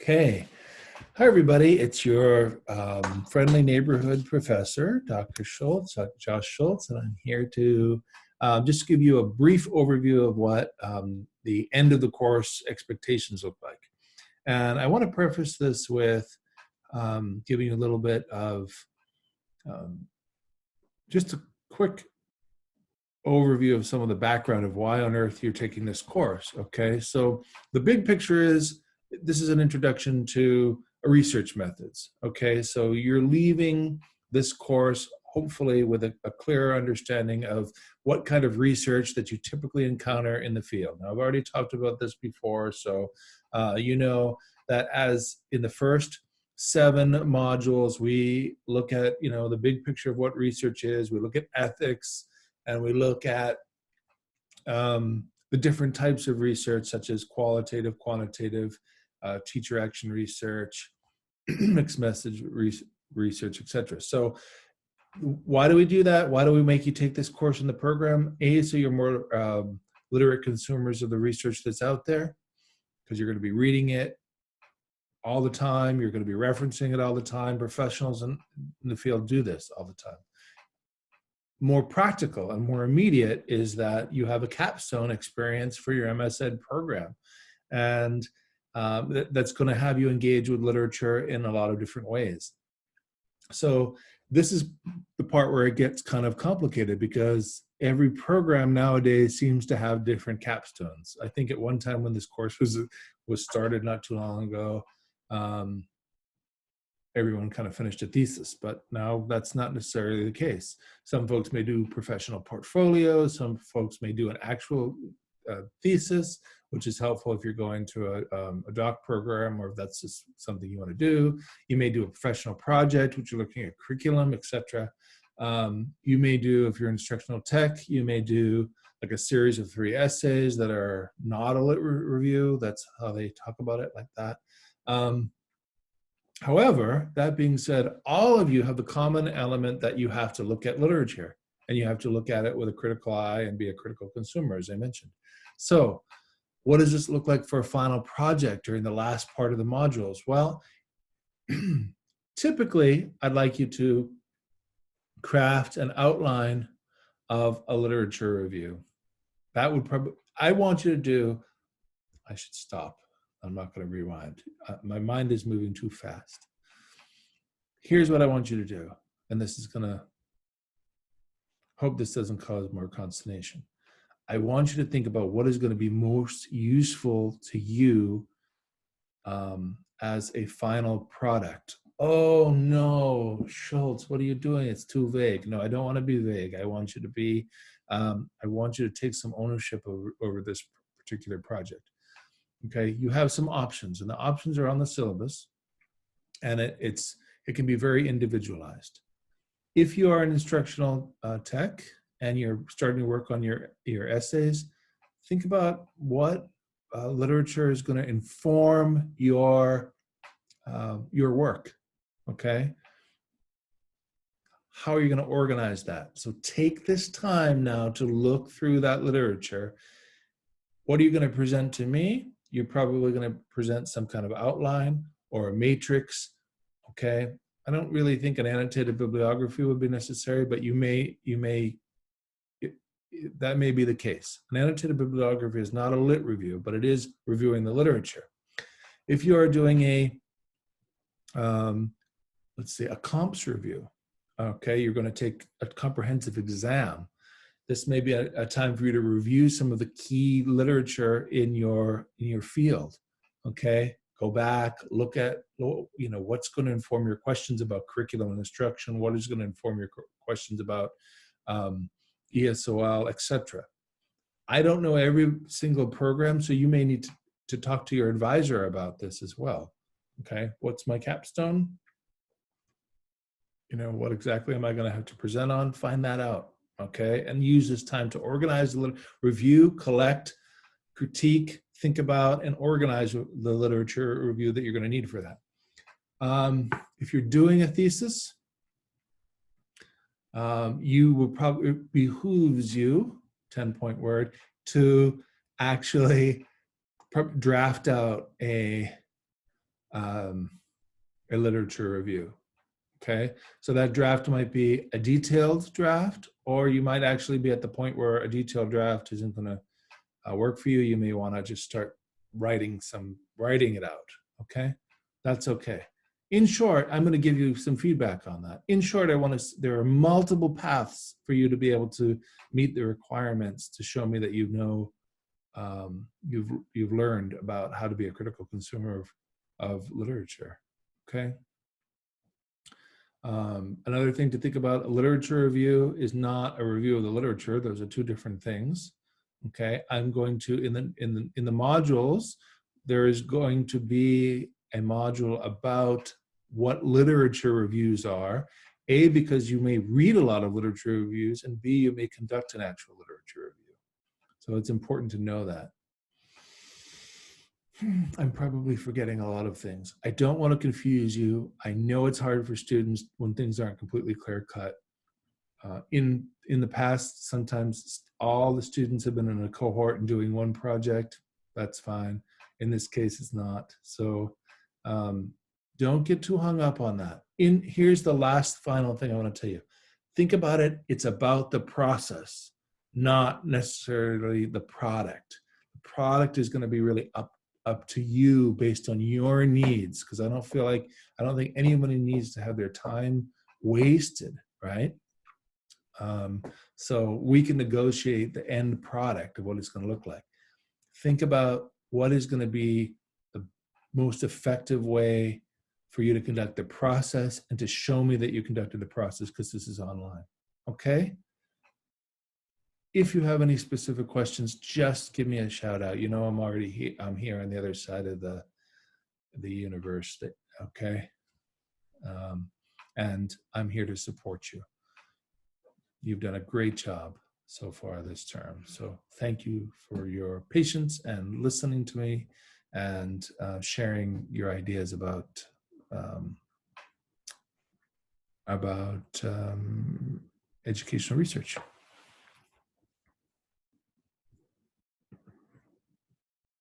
Okay. Hi, everybody. It's your friendly neighborhood professor, Dr. Schultz, Josh Schultz, and I'm here to just give you a brief overview of what the end of the course expectations look like. And I want to preface this with giving you a little bit of just a quick overview of some of the background of why on earth you're taking this course. Okay, so the big picture is this is an introduction to research methods. Okay, so you're leaving this course hopefully with a clearer understanding of what kind of research that you typically encounter in the field. Now, I've already talked about this before, so you know that as in the first 7 modules, we look at the big picture of what research is. We look at ethics, and we look at the different types of research, such as qualitative, quantitative, teacher action research, mixed message research, etc. So why do we do that? Why do we make you take this course in the program? A, so you're more literate consumers of the research that's out there, because you're going to be reading it all the time. You're going to be referencing it all the time. Professionals in the field do this all the time. More practical and more immediate is that you have a capstone experience for your MS-Ed program. And that's going to have you engage with literature in a lot of different ways. So this is the part where it gets kind of complicated, because every program nowadays seems to have different capstones. I think at one time when this course was started not too long ago, everyone kind of finished a thesis, but now that's not necessarily the case. Some folks may do professional portfolios, some folks may do an actual thesis, which is helpful if you're going to a doc program, or if that's just something you want to do. You may do a professional project, which you're looking at curriculum, etc. You may do, if you're instructional tech, you may do like a series of 3 essays that are not a lit review. That's how they talk about it, like that. However, that being said, all of you have the common element that you have to look at literature, and you have to look at it with a critical eye and be a critical consumer, as I mentioned. So what does this look like for a final project during the last part of the modules? Well, typically, I'd like you to craft an outline of a literature review. That would probably, I want you to do, I should stop. I'm not going to rewind. My mind is moving too fast. Here's what I want you to do, and this is going to, hope this doesn't cause more consternation. I want you to think about what is going to be most useful to you as a final product. Oh no, Schultz, what are you doing? It's too vague. No, I don't want to be vague. I want you to be, I want you to take some ownership over this particular project. Okay, you have some options, and the options are on the syllabus, and it can be very individualized. If you are an instructional tech and you're starting to work on your essays, think about what literature is going to inform your work. Okay, how are you going to organize that? So take this time now to look through that literature. What are you going to present to me? You're probably going to present some kind of outline or a matrix. Okay, I don't really think an annotated bibliography would be necessary, but that may be the case. An annotated bibliography is not a lit review, but it is reviewing the literature. If you are doing a, let's say, a comps review, okay, you're going to take a comprehensive exam. This may be a time for you to review some of the key literature in your field. Okay, go back, look at what's going to inform your questions about curriculum and instruction, what is going to inform your questions about ESOL, etc. I don't know every single program, so you may need to talk to your advisor about this as well. Okay, what's my capstone? What exactly am I going to have to present on? Find that out. Okay, and use this time to organize a little, review, collect, critique, think about, and organize the literature review that you're going to need for that. If you're doing a thesis, you will probably, it behooves you, 10-point word, to actually draft out a a literature review. Okay, so that draft might be a detailed draft, or you might actually be at the point where a detailed draft isn't going to work for you. You may want to just start writing it out. Okay, that's okay. In short, I'm going to give you some feedback on that. In short, there are multiple paths for you to be able to meet the requirements to show me that you know, you've learned about how to be a critical consumer of literature. Okay. Another thing to think about, a literature review is not a review of the literature. Those are two different things. Okay, I'm going to, in the modules, there is going to be a module about what literature reviews are. A, because you may read a lot of literature reviews, and B, you may conduct an actual literature review. So it's important to know that. I'm probably forgetting a lot of things. I don't want to confuse you. I know it's hard for students when things aren't completely clear cut. In the past, sometimes all the students have been in a cohort and doing one project. That's fine. In this case, it's not. So don't get too hung up on that. Here's the last final thing I want to tell you. Think about it. It's about the process, not necessarily the product. The product is going to be really up to you based on your needs, because I don't think anybody needs to have their time wasted, right? So we can negotiate the end product of what it's going to look like. Think about what is going to be the most effective way for you to conduct the process and to show me that you conducted the process, because this is online. Okay? If you have any specific questions, just give me a shout out. You know, I'm here on the other side of the universe. Okay? And I'm here to support you. You've done a great job so far this term. So thank you for your patience and listening to me, and sharing your ideas about educational research.